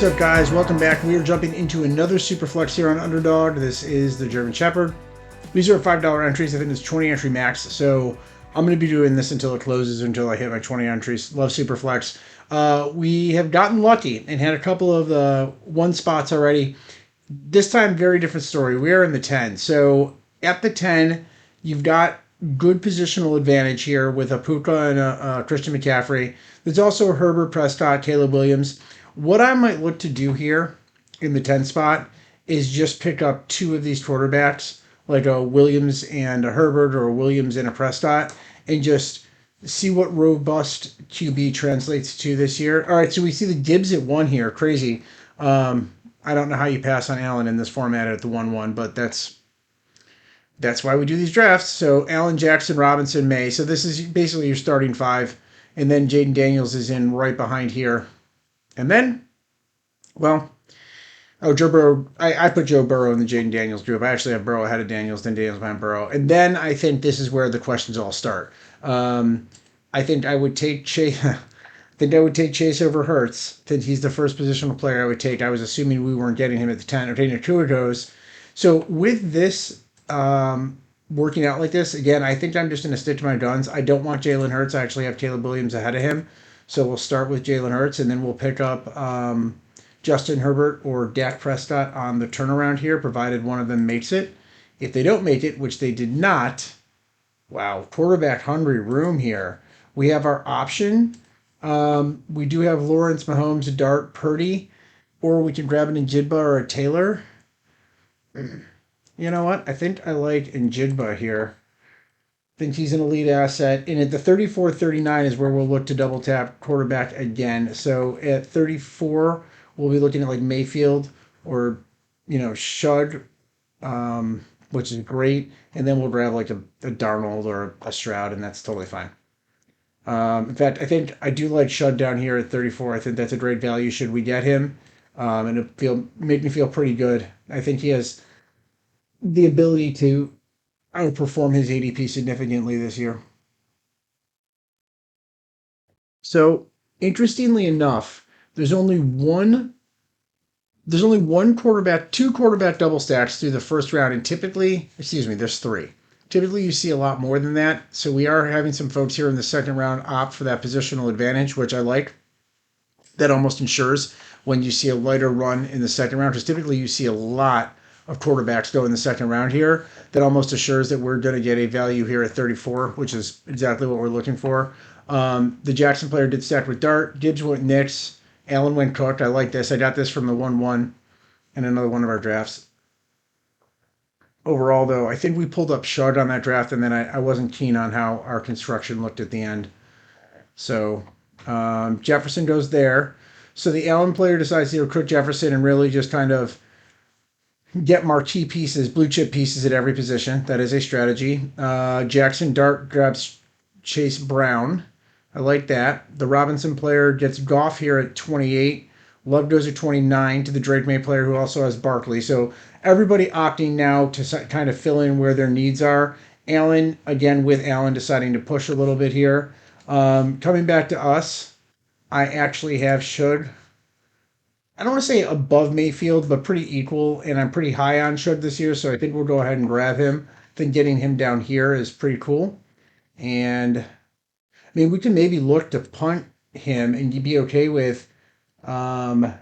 What's up, guys? Welcome back. We are jumping into another Superflex here on Underdog. This is the German Shepherd. These are $5 entries. I think it's 20 entry max. So I'm going to be doing this until it closes, until I hit my 20 entries. Love Superflex. We have gotten lucky and had a couple of one spots already. This time, very different story. We are in the 10. So at the 10, you've got good positional advantage here with a Puka and a Christian McCaffrey. There's also a Herbert, Prescott, Caleb Williams. What I might look to do here in the 10 spot is just pick up two of these quarterbacks, like a Williams and a Herbert or a Williams and a Prescott, and just see what robust QB translates to this year. All right, so we see the Gibbs at 1 here. Crazy. I don't know how you pass on Allen in this format at the 1-1, but that's why we do these drafts. So Allen, Jackson, Robinson, May. So this is basically your starting 5. And then Jaden Daniels is in right behind here. And then, well, Joe Burrow. I put Joe Burrow in the Jaden Daniels group. I actually have Burrow ahead of Daniels, then Daniels behind Burrow. And then I think this is where the questions all start. I think I would take Chase. Chase over Hurts. I think he's the first positional player I would take. I was assuming we weren't getting him at the 10 or taking two of those. So with this working out like this, again, I think I'm just going to stick to my guns. I don't want Jalen Hurts. I actually have Caleb Williams ahead of him. So we'll start with Jalen Hurts, and then we'll pick up Justin Herbert or Dak Prescott on the turnaround here, provided one of them makes it. If they don't make it, which they did not, wow, quarterback hungry room here. We have our option. We do have Lawrence, Mahomes, Dart, Purdy, or we can grab an Njigba or a Taylor. You know what? I think I like Njigba here. I think he's an elite asset. And at the 34-39 is where we'll look to double tap quarterback again. So at 34, we'll be looking at like Mayfield or, Shug, which is great. And then we'll grab like a Darnold or a Stroud, and that's totally fine. In fact, I think I do like Shud down here at 34. I think that's a great value should we get him. And make me feel pretty good. I think he has the ability to outperform his ADP significantly this year. So, interestingly enough, there's only one quarterback, two quarterback double stacks through the first round, and there's 3. Typically, you see a lot more than that. So we are having some folks here in the second round opt for that positional advantage, which I like. That almost ensures when you see a lighter run in the second round, because typically you see a lot of quarterbacks go in the second round here. That almost assures that we're going to get a value here at 34, which is exactly what we're looking for. The Jackson player did stack with Dart. Gibbs went Knicks. Allen went Cook. I like this. I got this from the 1-1 in another one of our drafts. Overall, though, I think we pulled up Shard on that draft, and then I wasn't keen on how our construction looked at the end. So Jefferson goes there. So the Allen player decides to cook Jefferson and really just kind of get marquee pieces, blue chip pieces at every position. That is a strategy. Jackson Dart grabs Chase Brown. I like that. The Robinson player gets Goff here at 28. Love goes at 29 to the Drake May player who also has Barkley. So everybody opting now to kind of fill in where their needs are. Allen, again, with Allen deciding to push a little bit here. Coming back to us, I actually have Shug. I don't want to say above Mayfield, but pretty equal, and I'm pretty high on Shug this year, so I think we'll go ahead and grab him. I think getting him down here is pretty cool. And, I mean, we can maybe look to punt him and be okay with grab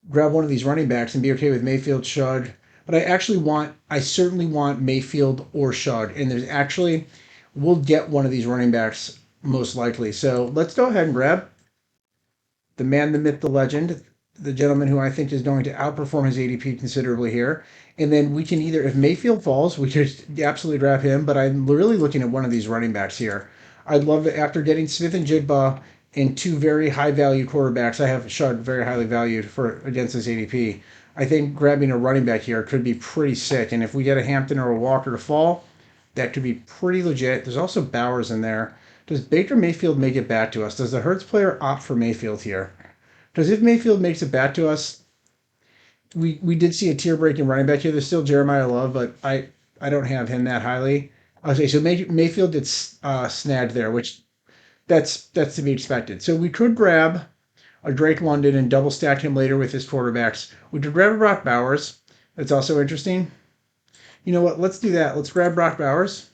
one of these running backs and be okay with Mayfield, Shug. But I certainly want Mayfield or Shug. And we'll get one of these running backs most likely. So let's go ahead and grab the man, the myth, the legend, the gentleman who I think is going to outperform his ADP considerably here. And then we can either, if Mayfield falls, we could absolutely grab him. But I'm really looking at one of these running backs here. I'd love it after getting Smith and Jigba and 2 very high value quarterbacks. I have Shug very highly valued against this ADP. I think grabbing a running back here could be pretty sick. And if we get a Hampton or a Walker to fall, that could be pretty legit. There's also Bowers in there. Does Baker Mayfield make it back to us? Does the Hurts player opt for Mayfield here? Because if Mayfield makes it back to us, we did see a tier breaking running back here. There's still Jeremiah Love, but I don't have him that highly. Okay, so Mayfield gets snagged there, which that's to be expected. So we could grab a Drake London and double stack him later with his quarterbacks. We could grab a Brock Bowers. That's also interesting. You know what? Let's do that. Let's grab Brock Bowers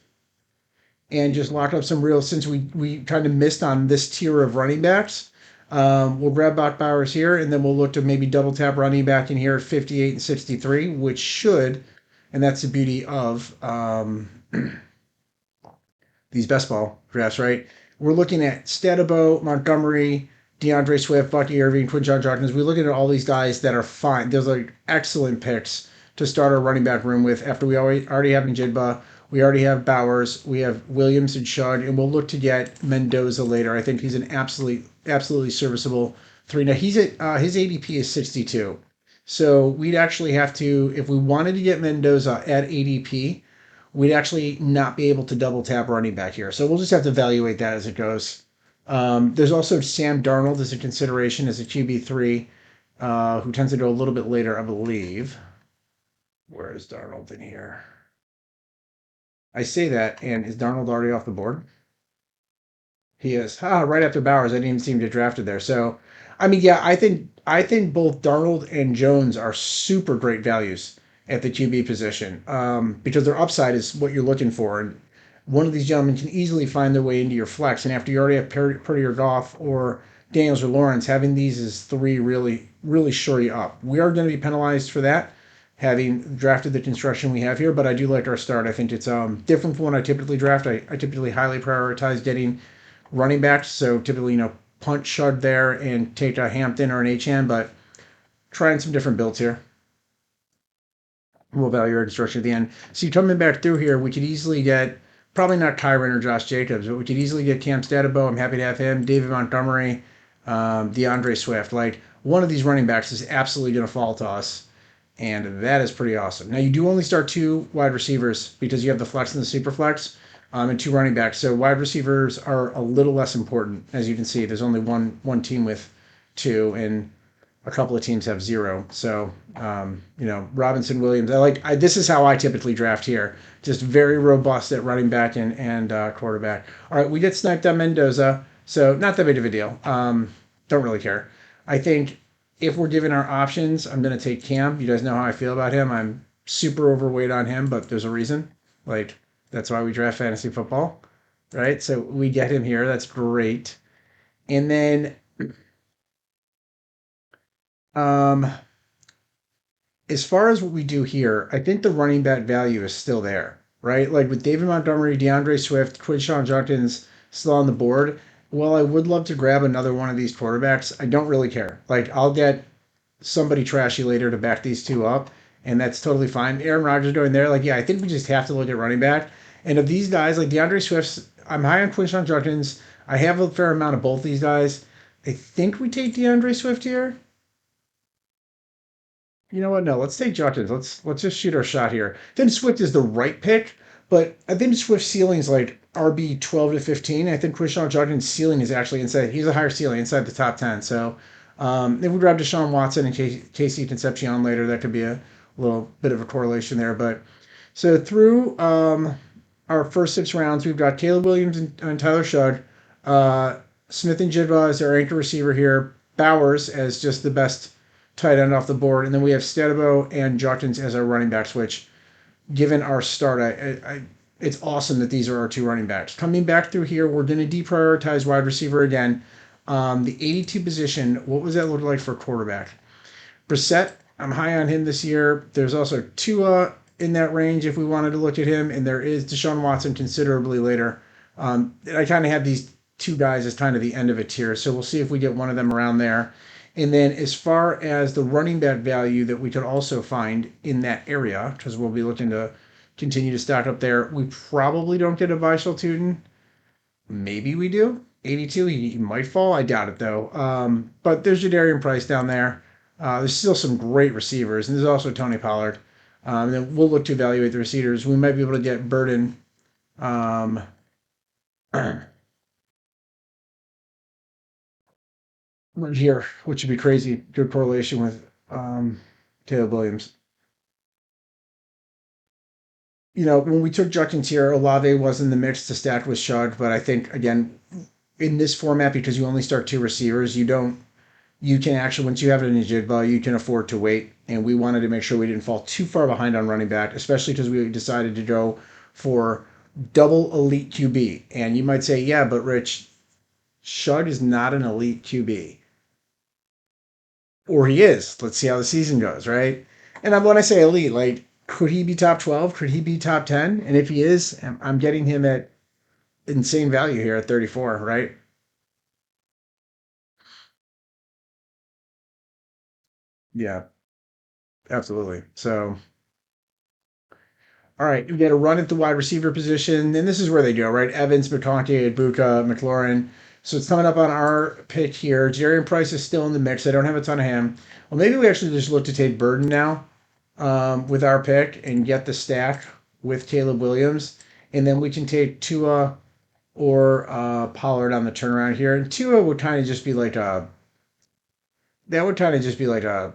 and just lock up some real, since we kind of missed on this tier of running backs. We'll grab Brock Bowers here, and then we'll look to maybe double tap running back in here at 58 and 63, which should, and that's the beauty of these best ball drafts, right? We're looking at Stadabo, Montgomery, DeAndre Swift, Bucky Irving, Quinshon Judkins. We're looking at all these guys that are fine. Those are excellent picks to start our running back room with after we already have Njigba. We already have Bowers. We have Williams and Shug, and we'll look to get Mendoza later. I think he's an absolutely serviceable three. Now he's at his ADP is 62, so we'd actually have to, if we wanted to get Mendoza at ADP, we'd actually not be able to double tap running back here. So we'll just have to evaluate that as it goes. There's also Sam Darnold as a consideration as a QB3, who tends to go a little bit later, I believe. Where is Darnold in here? I say that, and is Darnold already off the board? He is. Right after Bowers. I didn't even see him get drafted there. So, I mean, yeah, I think both Darnold and Jones are super great values at the QB position, because their upside is what you're looking for. And one of these gentlemen can easily find their way into your flex. And after you already have Purdy or Goff or Daniels or Lawrence, having these as three really shore you up. We are going to be penalized for that, having drafted the construction we have here, but I do like our start. I think it's different from what I typically draft. I typically highly prioritize getting running backs, so typically, punt Shud there and take a Hampton or an Achan, but trying some different builds here. We'll value our construction at the end. See, coming back through here, we could easily get, probably not Kyron or Josh Jacobs, but we could easily get Cam Stadabo. I'm happy to have him. David Montgomery, DeAndre Swift. Like, one of these running backs is absolutely going to fall to us, and that is pretty awesome. Now, you do only start two wide receivers because you have the flex and the super flex, and two running backs. So wide receivers are a little less important, as you can see. There's only one team with two, and a couple of teams have zero. So, Robinson, Williams. This is how I typically draft here. Just very robust at running back and quarterback. All right, we get sniped on Mendoza, so not that big of a deal. Don't really care. I think if we're given our options, I'm going to take Cam. You guys know how I feel about him. I'm super overweight on him, but there's a reason. That's why we draft fantasy football, right? So we get him here. That's great. And then um, as far as what we do here, I think the running back value is still there, right? Like with David Montgomery, DeAndre Swift, Quinshon Judkins still on the board. Well, I would love to grab another one of these quarterbacks. I don't really care. I'll get somebody trashy later to back these two up, and that's totally fine. Aaron Rodgers going there, I think we just have to look at running back. And of these guys, like DeAndre Swift, I'm high on Quinshon Judkins. I have a fair amount of both these guys. I think we take DeAndre Swift here. You know what? No, let's take Judkins. Let's just shoot our shot here. I think Swift is the right pick, but I think Swift's ceiling is like RB 12 to 15. I think Quinshon Judkins' ceiling is actually inside. He's a higher ceiling inside the top 10. So if we grab Deshaun Watson and Casey Concepcion later, that could be a little bit of a correlation there. But so through our first 6 rounds, we've got Caleb Williams and Tyler Shug, Smith and Jigba as our anchor receiver here, Bowers as just the best tight end off the board, and then we have Stadabo and Judkins as our running backs, which, given our start, it's awesome that these are our two running backs. Coming back through here, we're going to deprioritize wide receiver again. The 82 position, what was that look like for quarterback? Brissett, I'm high on him this year. There's also Tua in that range if we wanted to look at him, and there is Deshaun Watson considerably later. I kind of have these two guys as kind of the end of a tier, so we'll see if we get one of them around there. And then as far as the running back value that we could also find in that area, because we'll be looking to continue to stack up there, we probably don't get a Vishal Tuten. Maybe we do. 82, he might fall. I doubt it, though. But there's Jadarian Price down there. There's still some great receivers, and there's also Tony Pollard. And then we'll look to evaluate the receivers. We might be able to get Burden. Here, which would be crazy. Good correlation with Caleb Williams. When we took Judkins here, Olave was in the mix to stack with Shug, but I think, again, in this format, because you only start two receivers, you don't you can actually, once you have it in a Jigba, you can afford to wait. And we wanted to make sure we didn't fall too far behind on running back, especially because we decided to go for double elite QB. And you might say, yeah, but Rich, Shug is not an elite QB. Or he is. Let's see how the season goes, right? And when I say elite, like, could he be top 12? Could he be top 10? And if he is, I'm getting him at insane value here at 34, right? Yeah, absolutely. So, all right, we get a run at the wide receiver position, and this is where they go, right? Evans, McConkey, Ibuka, McLaurin. So it's coming up on our pick here. Jerry Price is still in the mix. I don't have a ton of him. Well, maybe we actually just look to take Burden now with our pick and get the stack with Caleb Williams, and then we can take Tua or Pollard on the turnaround here. And Tua would kind of just be like a that would kind of just be like a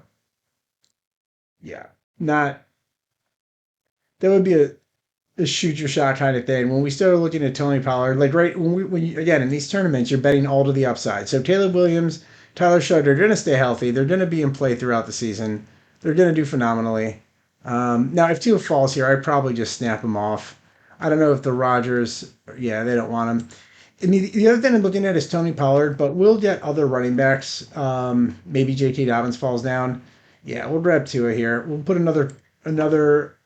yeah, not that would be a shoot your shot kind of thing. When we started looking at Tony Pollard, like right when you, again in these tournaments, you're betting all to the upside. So Caleb Williams, Tyler Shudd, they're going to stay healthy. They're going to be in play throughout the season. They're going to do phenomenally. Now, if Tua falls here, I'd probably just snap him off. I don't know if the Rodgers, yeah, they don't want him. And the other thing I'm looking at is Tony Pollard, but we'll get other running backs. Maybe J.K. Dobbins falls down. Yeah, we'll grab Tua here. We'll put another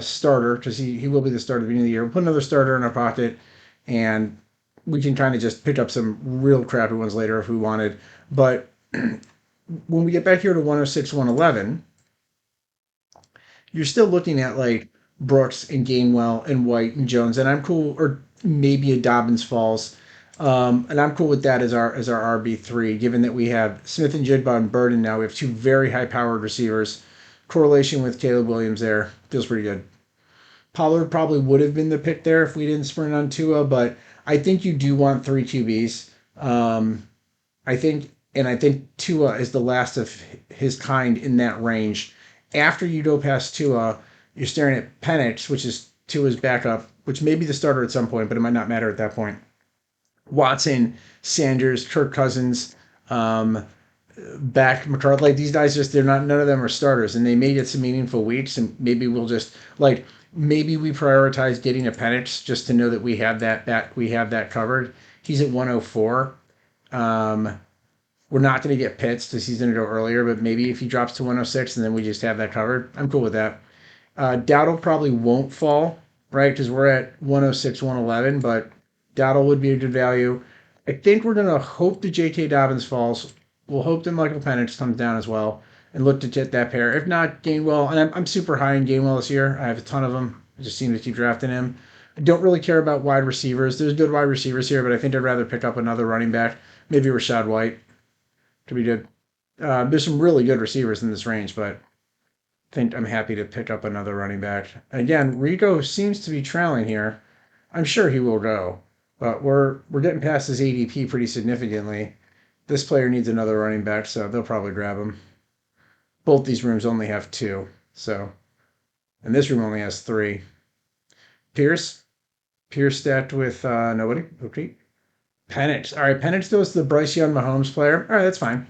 starter because he will be the starter at the beginning of the year. We'll put another starter in our pocket, and we can kind of just pick up some real crappy ones later if we wanted. But when we get back here to 106, 111, you're still looking at like Brooks and Gainwell and White and Jones, and I'm cool, or maybe a Dobbins falls, and I'm cool with that as our RB3. Given that we have Smith and Jigba and Burden now, we have two very high powered receivers. Correlation with Caleb Williams there feels pretty good. Pollard probably would have been the pick there if we didn't sprint on Tua, but I think you do want three QBs. I think Tua is the last of his kind in that range. After you go past Tua, you're staring at Penix, which is Tua's backup, which may be the starter at some point, but it might not matter at that point. Watson, Sanders, Kirk Cousins, um, back McCarthy. Like these guys, just they're not. None of them are starters, and they may get some meaningful weeks, and maybe we'll just like maybe we prioritize getting a Penix just to know that we have that covered. He's at 104. Um, we're not going to get Pitts because he's going to go earlier, but maybe if he drops to 106 and then we just have that covered, I'm cool with that. Dowdle probably won't fall, right? Because we're at 106, 111, but Dowdle would be a good value. I think we're going to hope that J.K. Dobbins falls. We'll hope that Michael Penix comes down as well and look to get that pair. If not, Gainwell, and I'm super high in Gainwell this year. I have a ton of them. I just seem to keep drafting him. I don't really care about wide receivers. There's good wide receivers here, but I think I'd rather pick up another running back. Maybe Rashad White could be good. There's some really good receivers in this range, but think I'm happy to pick up another running back. Again, Rico seems to be trailing here. I'm sure he will go, but we're getting past his ADP pretty significantly. This player needs another running back, so they'll probably grab him. Both these rooms only have two, so and this room only has three. Pierce, Pierce stacked with nobody. Okay, Penix. All right, Penix goes to the Bryce Young Mahomes player. All right, that's fine.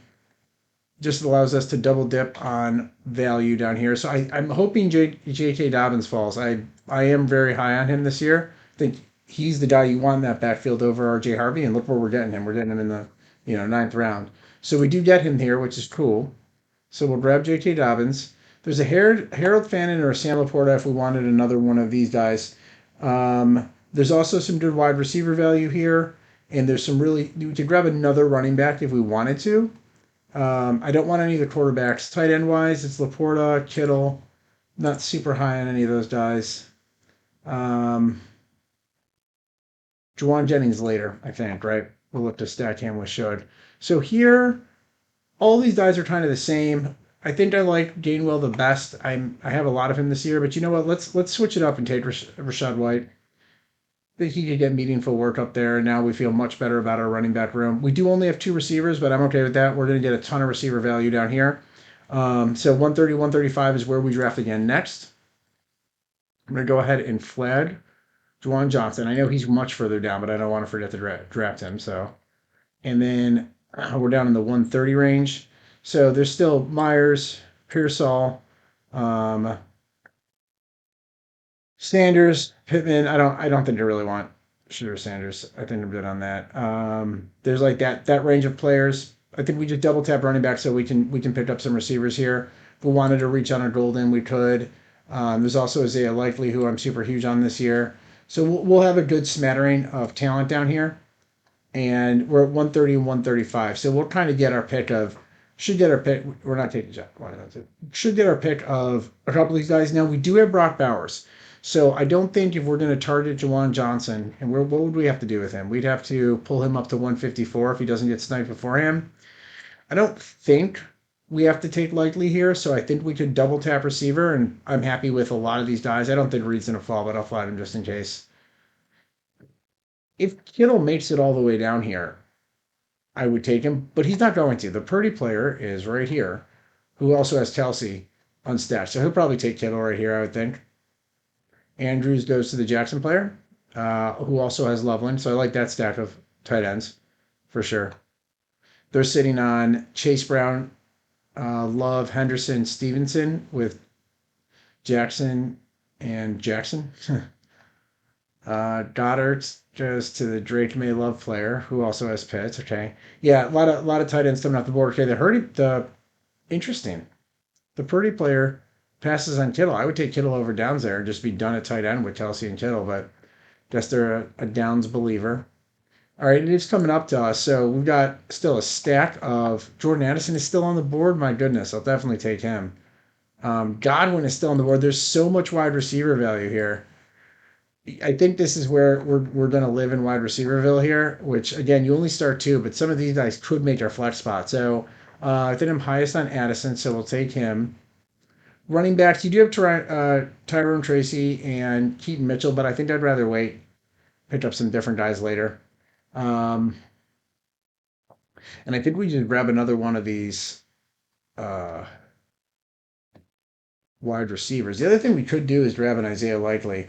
Just allows us to double dip on value down here. So I'm hoping J.K. Dobbins falls. I am very high on him this year. I think he's the guy you want in that backfield over R.J. Harvey, and look where we're getting him. We're getting him in the ninth round. So we do get him here, which is cool. So we'll grab J.K. Dobbins. There's a Harold Fannin or a Sam Laporta if we wanted another one of these guys. There's also some good wide receiver value here, and there's some really we could grab another running back if we wanted to. I don't want any of the quarterbacks. Tight end wise, it's Laporta, Kittle. Not super high on any of those guys. Um, Juwan Jennings later, I think, right? We'll look to stack him with Shud. So here, all these guys are kind of the same. I think I like Gainwell the best. I have a lot of him this year, but you know what? Let's switch it up and take Rashad White. Think he could get meaningful work up there. And now we feel much better about our running back room. We do only have two receivers, but I'm okay with that. We're going to get a ton of receiver value down here. So 130, 135 is where we draft again next. I'm going to go ahead and flag Juwan Johnson. I know he's much further down, but I don't want to forget to draft him. So, and then We're down in the 130 range. So there's still Myers, Pearsall, um, Sanders, Pittman. I don't think I really want Shooter Sanders. I think I'm good on that. There's like that range of players. I think we just double tap running back so we can pick up some receivers here. If we wanted to reach on a golden, we could. There's also Isaiah Likely, who I'm super huge on this year. So we'll have a good smattering of talent down here, and we're at 130 and 135. So we'll kind of get our pick of should get our pick. We're not taking Jack. Why not? Should get our pick of a couple of these guys. Now we do have Brock Bowers, so I don't think if we're going to target Jawan Johnson, and what would we have to do with him? We'd have to pull him up to 154 if he doesn't get sniped beforehand. I don't think we have to take Likely here, so I think we could double tap receiver, and I'm happy with a lot of these guys. I don't think Reed's going to fall, but I'll flat him just in case. If Kittle makes it all the way down here, I would take him, but he's not going to. The Purdy player is right here, who also has Kelsey unstashed. So he'll probably take Kittle right here, I would think. Andrews goes to the Jackson player, who also has Loveland. So I like that stack of tight ends for sure. They're sitting on Chase Brown, Love, Henderson, Stevenson with Jackson and Jackson. Goddard goes to the Drake May Love player, who also has Pitts. Okay, yeah, a lot of tight ends coming off the board. Okay, the interesting. The Purdy player passes on Kittle. I would take Kittle over Downs there and just be done at tight end with Kelsey and Kittle, but guess they're a Downs believer. All right, it is coming up to us, so we've got still a stack of Jordan Addison is still on the board. My goodness, I'll definitely take him. Godwin is still on the board. There's so much wide receiver value here. I think this is where we're going to live in wide receiverville here, which again, you only start two, but some of these guys could make our flex spot. So I think I'm highest on Addison, so we'll take him. Running backs, you do have Tyrone Tracy and Keaton Mitchell, but I think I'd rather wait, pick up some different guys later. Um, and I think we just grab another one of these uh, wide receivers. The other thing we could do is grab an Isaiah Likely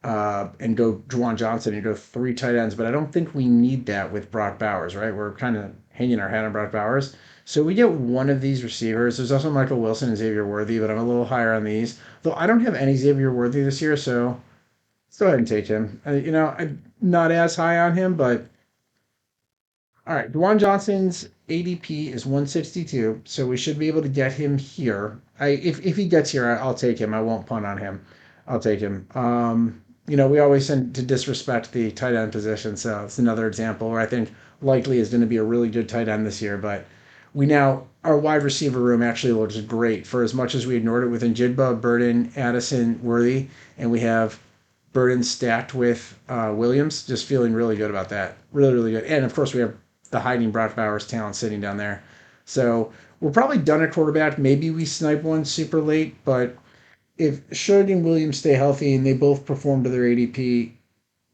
and go Juwan Johnson and go three tight ends. But I don't think we need that with Brock Bowers, right? We're kind of hanging our hat on Brock Bowers. So we get one of these receivers. There's also Michael Wilson and Xavier Worthy, but I'm a little higher on these. Though I don't have any Xavier Worthy this year, so let's go ahead and take him. I'm not as high on him, but all right. Juwan Johnson's ADP is 162, so we should be able to get him here. If he gets here, I'll take him. I won't punt on him. I'll take him. We always tend to disrespect the tight end position, so it's another example where I think Likely is going to be a really good tight end this year. But our wide receiver room actually looks great for as much as we ignored it with Njigba, Burden, Addison, Worthy, and we have Burden stacked with Williams. Just feeling really good about that. Really, really good. And of course, we have the hiding Brock Bowers talent sitting down there. So we're probably done at quarterback. Maybe we snipe one super late, but if Shug and Williams stay healthy and they both perform to their ADP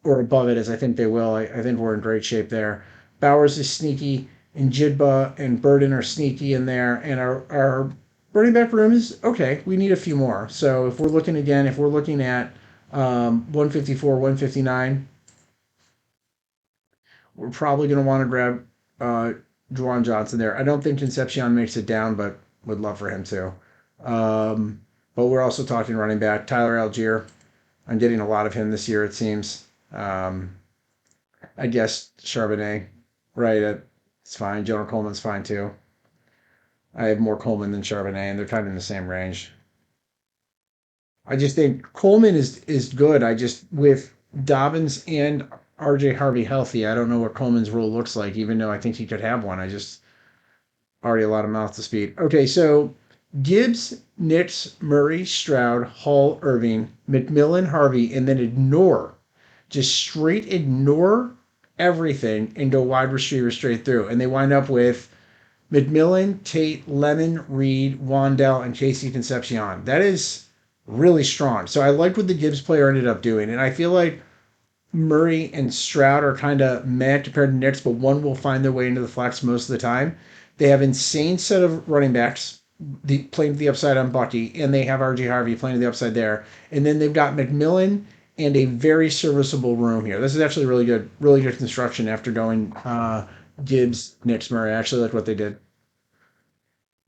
or above it, as I think they will, I think we're in great shape there. Bowers is sneaky, and Jidba and Burden are sneaky in there, and our running back room is okay. We need a few more. So if we're looking at 154, 159, we're probably going to want to grab uh, Juwan Johnson there. I don't think Concepcion makes it down, but would love for him to. But we're also talking running back. Tyler Algier. I'm getting a lot of him this year, it seems. I guess Charbonnet, right? It's fine. Jonah Coleman's fine too. I have more Coleman than Charbonnet, and they're kind of in the same range. I just think Coleman is good. I just with Dobbins and RJ Harvey healthy, I don't know what Coleman's role looks like, even though I think he could have one. I just already a lot of mouth to speed. Okay, so Gibbs, Nix, Murray, Stroud, Hall, Irving, McMillan, Harvey, and then just straight ignore everything and go wide receiver straight through. And they wind up with McMillan, Tate, Lemon, Reed, Wandell, and Casey Concepcion. That is really strong. So I liked what the Gibbs player ended up doing. And I feel like Murray and Stroud are kind of meh compared to Nix, but one will find their way into the flex most of the time. They have insane set of running backs playing to the upside on Bucky, and they have RJ Harvey playing to the upside there. And then they've got McMillan and a very serviceable room here. This is actually really good construction after going Gibbs, Nix, Murray. I actually like what they did.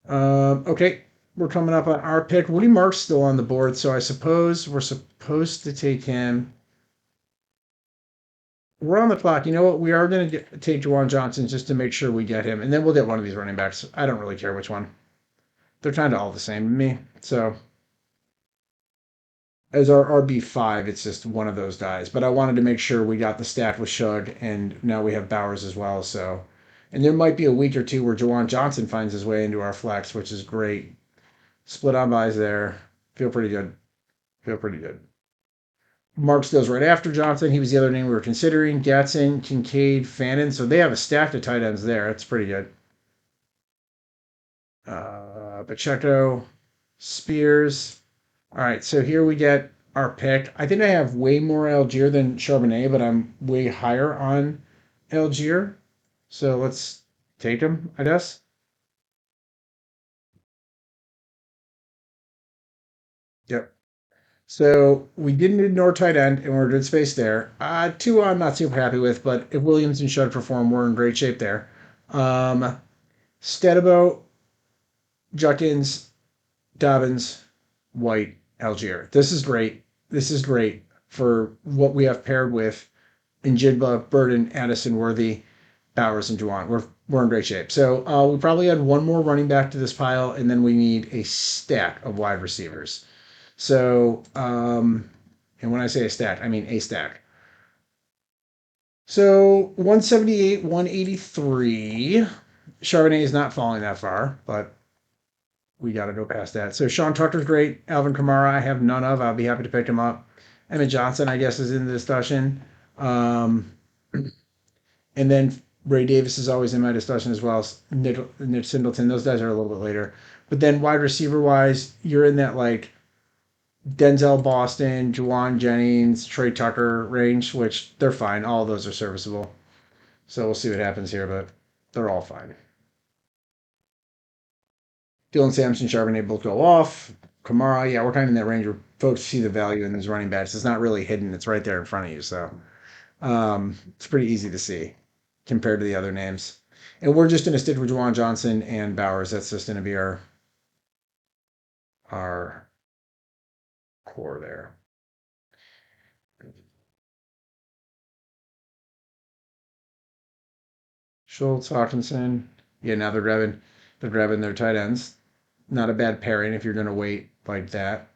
Okay, we're coming up on our pick. Woody Mark's still on the board, so I suppose we're supposed to take him. We're on the clock. You know what? We are going to take Juwan Johnson just to make sure we get him, and then we'll get one of these running backs. I don't really care which one. They're kind of all the same to me. So as our RB5, it's just one of those guys. But I wanted to make sure we got the stack with Shug, and now we have Bowers as well. So, and there might be a week or two where Juwan Johnson finds his way into our flex, which is great. Split on buys there. Feel pretty good. Feel pretty good. Marks goes right after Johnson. He was the other name we were considering. Gatson, Kincaid, Fannin. So they have a stack of tight ends there. That's pretty good. Pacheco, Spears. All right, so here we get our pick. I think I have way more Algier than Charbonnet, but I'm way higher on Algier. So let's take him, I guess. Yep. So we didn't ignore tight end, and we're good space there. Two I'm not super happy with, but if Williams and Shug perform, we're in great shape there. Um, Stedabo, Judkins, Dobbins, White, Algier. This is great. This is great for what we have paired with Njigba, Burden, Addison, Worthy, Bowers, and Juwan. We're in great shape. So we probably add one more running back to this pile, and then we need a stack of wide receivers. So, and when I say a stack, I mean a stack. So 178, 183. Charbonnet is not falling that far, but we got to go past that. So Sean Tucker's great. Alvin Kamara, I have none of. I'll be happy to pick him up. Emmett Johnson, I guess, is in the discussion. And then Ray Davis is always in my discussion as well. Nick Singleton, those guys are a little bit later. But then wide receiver wise, you're in that like Denzel Boston, Juwan Jennings, Trey Tucker range, which they're fine. All of those are serviceable. So we'll see what happens here, but they're all fine. Dylan Sampson, Charbonnet both go off. Kamara, yeah, we're kind of in that range where folks see the value in these running backs. It's not really hidden; it's right there in front of you. So it's pretty easy to see compared to the other names. And we're just going to stick with Juwan Johnson and Bowers. That's just going to be our core there. Schultz, Hawkinson. Yeah, now they're grabbing their tight ends. Not a bad pairing if you're going to wait like that.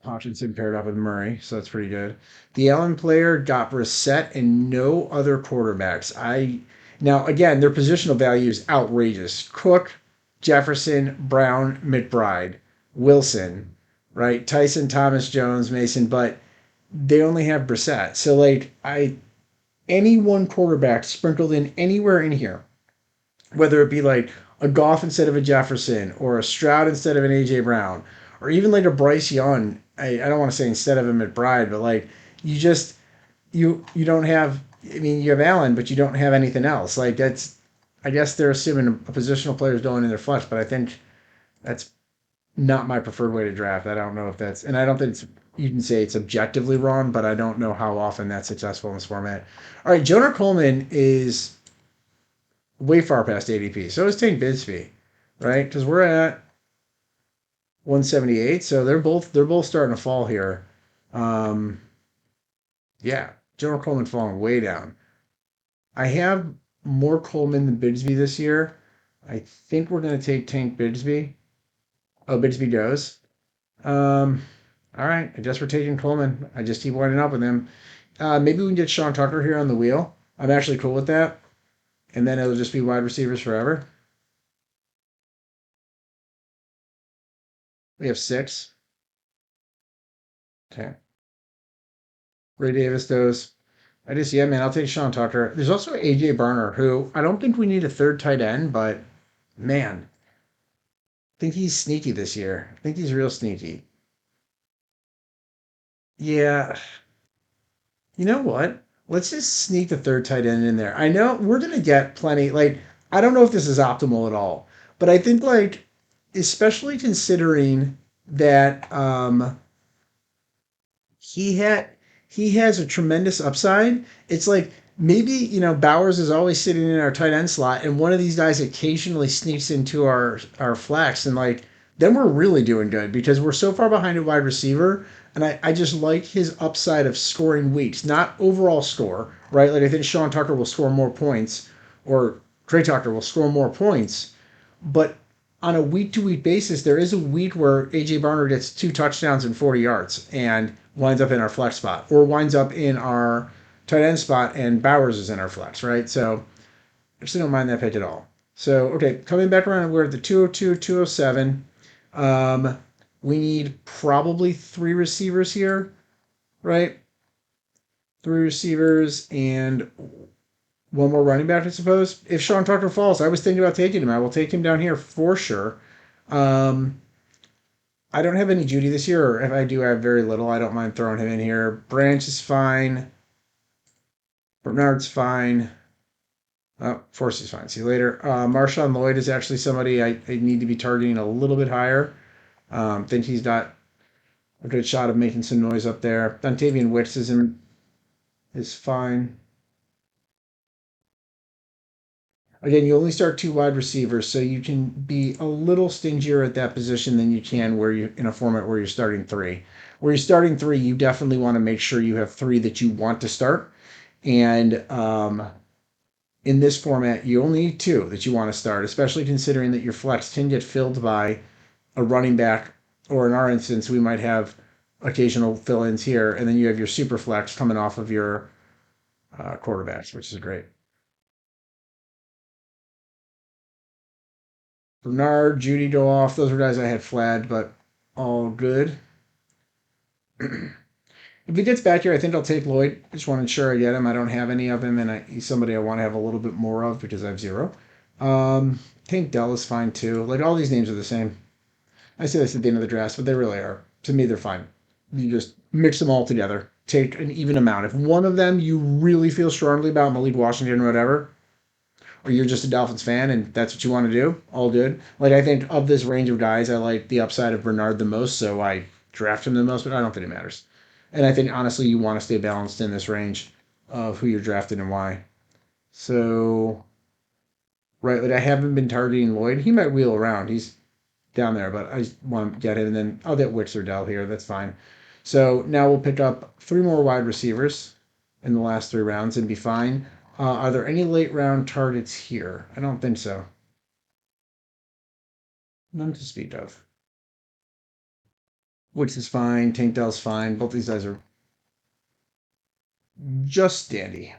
Hutchinson paired up with Murray, so that's pretty good. The Allen player got Brissett and no other quarterbacks. I now again their positional value is outrageous. Cook, Jefferson, Brown, McBride, Wilson, right? Tyson, Thomas, Jones, Mason, but they only have Brissett. So like any one quarterback sprinkled in anywhere in here, whether it be like a Goff instead of a Jefferson or a Stroud instead of an AJ Brown or even like a Bryce Young. I don't want to say instead of a McBride, but like you just you don't have. I mean, you have Allen, but you don't have anything else. Like that's. I guess they're assuming a positional player is going in their flesh, but I think that's not my preferred way to draft. I don't know if that's, and I don't think it's. You can say it's objectively wrong, but I don't know how often that's successful in this format. All right, Jonah Coleman is way far past ADP. So is Tank Bigsby, right? Because we're at 178, so they're both starting to fall here. Um, yeah, General Coleman falling way down. I have more Coleman than Bigsby this year. I think we're going to take Tank Bigsby. Oh, Bigsby goes. Um, all right, I guess we're taking Coleman. I just keep winding up with him. Maybe we can get Sean Tucker here on the wheel. I'm actually cool with that. And then it'll just be wide receivers forever. We have six. Okay. Ray Davis goes. Yeah, man, I'll take Sean Tucker. There's also AJ Barner, who I don't think we need a third tight end, but man, I think he's sneaky this year. I think he's real sneaky. Yeah, you know what? Let's just sneak the third tight end in there. I know we're gonna get plenty. Like, I don't know if this is optimal at all, but I think like, especially considering that he had he has a tremendous upside. It's like maybe, Bowers is always sitting in our tight end slot, and one of these guys occasionally sneaks into our flex, and like then we're really doing good because we're so far behind a wide receiver, and I just like his upside of scoring weeks, not overall score, right? Like I think Sean Tucker will score more points, or Trey Tucker will score more points, but on a week to week basis, there is a week where AJ Barner gets 2 touchdowns and 40 yards and winds up in our flex spot, or winds up in our tight end spot and Bowers is in our flex, right? So I actually don't mind that pick at all. So, okay, coming back around, we're at the 202, 207. We need probably 3 receivers here, right? 3 receivers and one more running back, I suppose. If Sean Tucker falls, I was thinking about taking him. I will take him down here for sure. Um, I don't have any Judy this year, or if I do, I have very little. I don't mind throwing him in here. Branch is fine. Bernard's fine. Force is fine. See you later. Marshawn Lloyd is actually somebody I need to be targeting a little bit higher. Think he's got a good shot of making some noise up there. Dontavian Wicks is fine. Again, you only start 2 wide receivers, so you can be a little stingier at that position than you can where you in a format where you're starting 3. Where you're starting 3, you definitely want to make sure you have 3 that you want to start. And in this format, you only need 2 that you want to start, especially considering that your flex can get filled by a running back, or in our instance, we might have occasional fill-ins here, and then you have your super flex coming off of your quarterbacks, which is great. Bernard, Judy go off. Those were guys I had flagged, but all good. If he gets back here, I think I'll take Lloyd. I just want to ensure I get him. I don't have any of him, and he's somebody I want to have a little bit more of because I have 0. Tank Dell is fine too. Like all these names are the same. I say this at the end of the draft, but they really are. To me, they're fine. You just mix them all together. Take an even amount. If one of them you really feel strongly about, Malik Washington or whatever, or you're just a Dolphins fan and that's what you want to do, all good. Like I think of this range of guys, I like the upside of Bernard the most, so I draft him the most, but I don't think it matters. And I think honestly, you want to stay balanced in this range of who you're drafting and why. So right, like I haven't been targeting Lloyd. He might wheel around. He's down there, but I just want to get him, and then I'll get Wicks or Dell here. That's fine. So now we'll pick up 3 more wide receivers in the last 3 rounds and be fine. Are there any late round targets here? I don't think so. None to speak of. Wicks is fine. Tank Dell's fine. Both these guys are just dandy.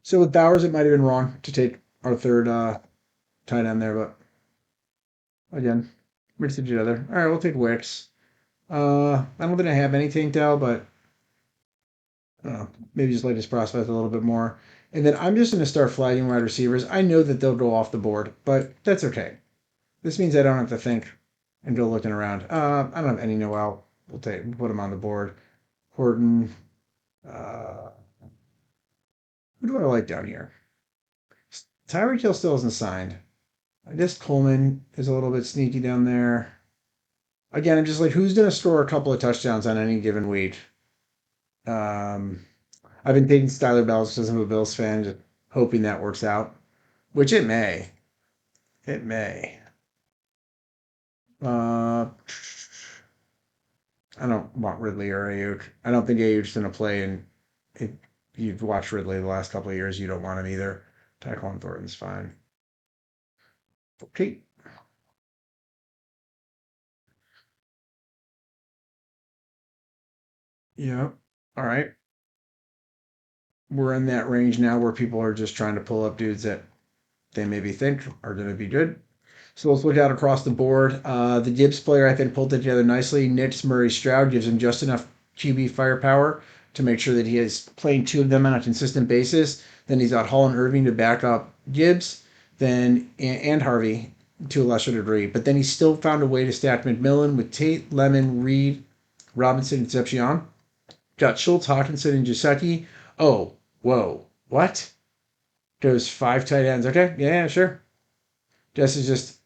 So with Bowers, it might have been wrong to take our third tight end there, but again, mixed it together. All right, we'll take Wicks. I don't think I have any Tank Dell, but maybe just like his prospect a little bit more. And then I'm just going to start flagging wide receivers. I know that they'll go off the board, but that's okay. This means I don't have to think and go looking around. I don't have any Noel. We'll put him on the board. Horton. Uh, who do I like down here? Tyreek Hill still isn't signed. I guess Coleman is a little bit sneaky down there. Again, I'm just like, who's going to score a couple of touchdowns on any given week? Um, I've been taking Skylar Bell because I'm a Bills fan, just hoping that works out, which it may. It may. Uh, I don't want Ridley or Ayuk. I don't think Ayuk's going to play, and if you've watched Ridley the last couple of years, you don't want him either. Tyquan Thornton's fine. Okay. Yeah. All right. We're in that range now where people are just trying to pull up dudes that they maybe think are going to be good. So let's look out across the board. The Gibbs player, I think, pulled it together nicely. Nix Murray Stroud gives him just enough QB firepower to make sure that he is playing 2 of them on a consistent basis. Then he's got Hall and Irving to back up Gibbs, then and Harvey to a lesser degree. But then he still found a way to stack McMillan with Tate, Lemon, Reed, Robinson, and Concepcion. Got Schultz, Hawkinson, and Giuseppe. Oh, whoa, what? Goes 5 tight ends. Okay, yeah, sure. Jess is just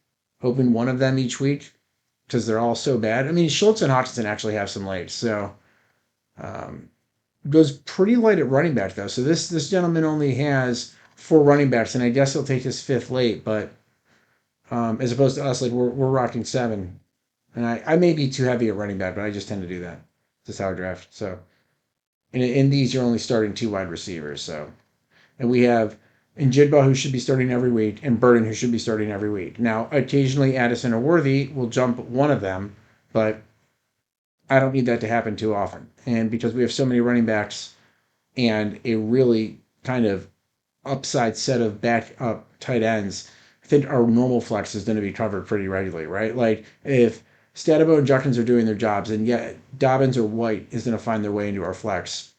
hoping one of them each week because they're all so bad. I mean, Schultz and Hawkinson actually have some late, so um, Goes pretty light at running back though. So this gentleman only has four running backs, and I guess he'll take his fifth late. But as opposed to us, like we're rocking seven, and I may be too heavy at running back, but I just tend to do that. That's how I draft. So in these, you're only starting two wide receivers. So and we have Njidba who should be starting every week, and Burden who should be starting every week. Now, occasionally Addison or Worthy will jump one of them, but I don't need that to happen too often. And because we have so many running backs and a really kind of upside set of backup tight ends, I think our normal flex is going to be covered pretty regularly, right? Like if Stadabo and Judkins are doing their jobs, and yet Dobbins or White is going to find their way into our flex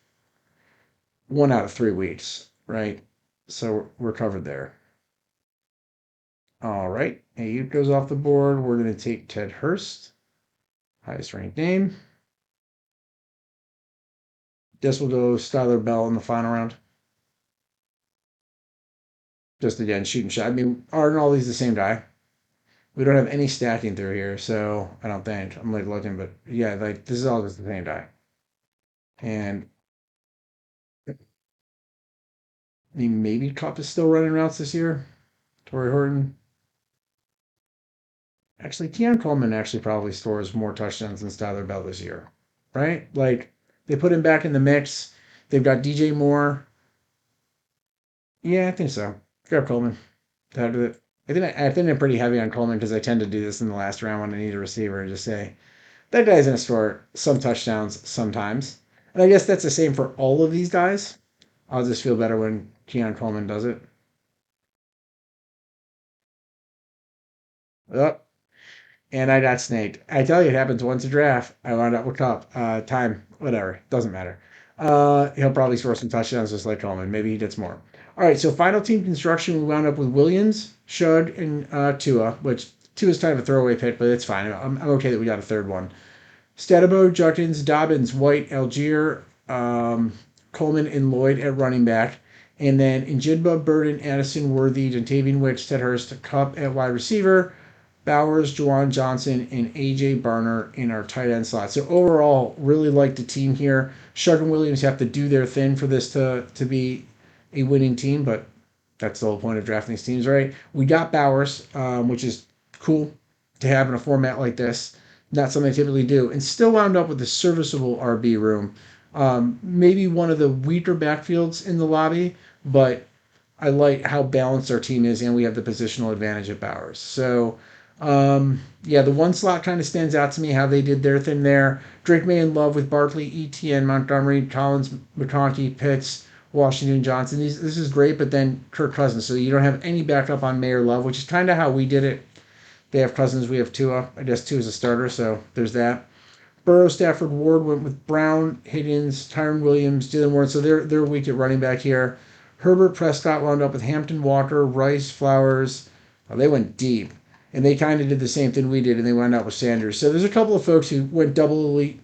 1 out of 3 weeks, right? So we're covered there. All right, Ayuk goes off the board. We're going to take Ted Hurst, highest ranked name. This will go Styler Bell in the final round. Just again, shooting shot. I mean, aren't all these the same guy? We don't have any stacking through here, so I don't think. I'm like looking, but yeah, like this is all just the same die. And I mean, maybe Cup is still running routes this year. Torrey Horton. Actually, Keon Coleman actually probably scores more touchdowns than Styler Bell this year, right? Like they put him back in the mix. They've got DJ Moore. Yeah, I think so. Grab Coleman. I think I'm pretty heavy on Coleman because I tend to do this in the last round when I need a receiver and just say that guy's going to score some touchdowns sometimes. And I guess that's the same for all of these guys. I'll just feel better when Keon Coleman does it. Oh, and I got snaked. I tell you, it happens once a draft. I wound up with Cup. Time, whatever. Doesn't matter. He'll probably score some touchdowns just like Coleman. Maybe he gets more. All right, so final team construction, we wound up with Williams, Shug, and Tua, which Tua's kind of a throwaway pick, but it's fine. I'm okay that we got a third one. Stedabo, Judkins, Dobbins, White, Algier, Coleman, and Lloyd at running back. And then Njidba, Burden, Addison, Worthy, Jentavian Wicks, Ted Hurst, Cup at wide receiver, Bowers, Juwan Johnson, and AJ Barner in our tight end slot. So overall, really like the team here. Shark and Williams have to do their thing for this to be a winning team, but that's the whole point of drafting these teams, right? We got Bowers, which is cool to have in a format like this. Not something I typically do, and still wound up with a serviceable RB room. Maybe one of the weaker backfields in the lobby, but I like how balanced our team is, and we have the positional advantage of Bowers. So, yeah, the one slot kind of stands out to me how they did their thing there. Drake May in love with Barkley, ETN, Montgomery, Collins, McConkey, Pitts, Washington, Johnson. This is great, but then Kirk Cousins. So you don't have any backup on May or Love, which is kind of how we did it. They have Cousins, we have Tua. I guess Tua is a starter, so there's that. Burrow, Stafford, Ward went with Brown, Higgins, Tyron Williams, Dylan Ward. So they're weak at running back here. Herbert, Prescott wound up with Hampton, Walker, Rice, Flowers. They went deep, and they kind of did the same thing we did, and they wound up with Sanders. So there's a couple of folks who went double elite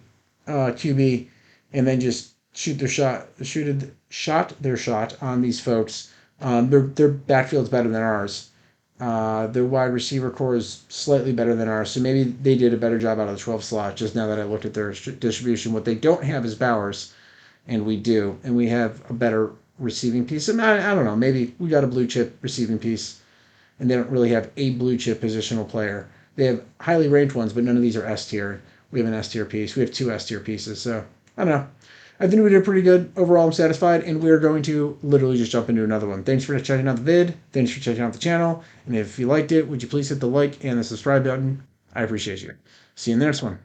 QB, and then just shot their shot on these folks. Their backfield's better than ours. Their wide receiver core is slightly better than ours, so maybe they did a better job out of the 12 slot. Just now that I looked at their distribution, what they don't have is Bowers, and we do, and we have a better receiving piece. And I don't know, maybe we got a blue chip receiving piece, and they don't really have a blue chip positional player. They have highly ranked ones, but none of these are S tier. We have an S tier piece. We have two S tier pieces. So I don't know. I think we did pretty good. Overall, I'm satisfied, and we're going to literally just jump into another one. Thanks for checking out the vid. Thanks for checking out the channel. And if you liked it, would you please hit the like and the subscribe button? I appreciate you. See you in the next one.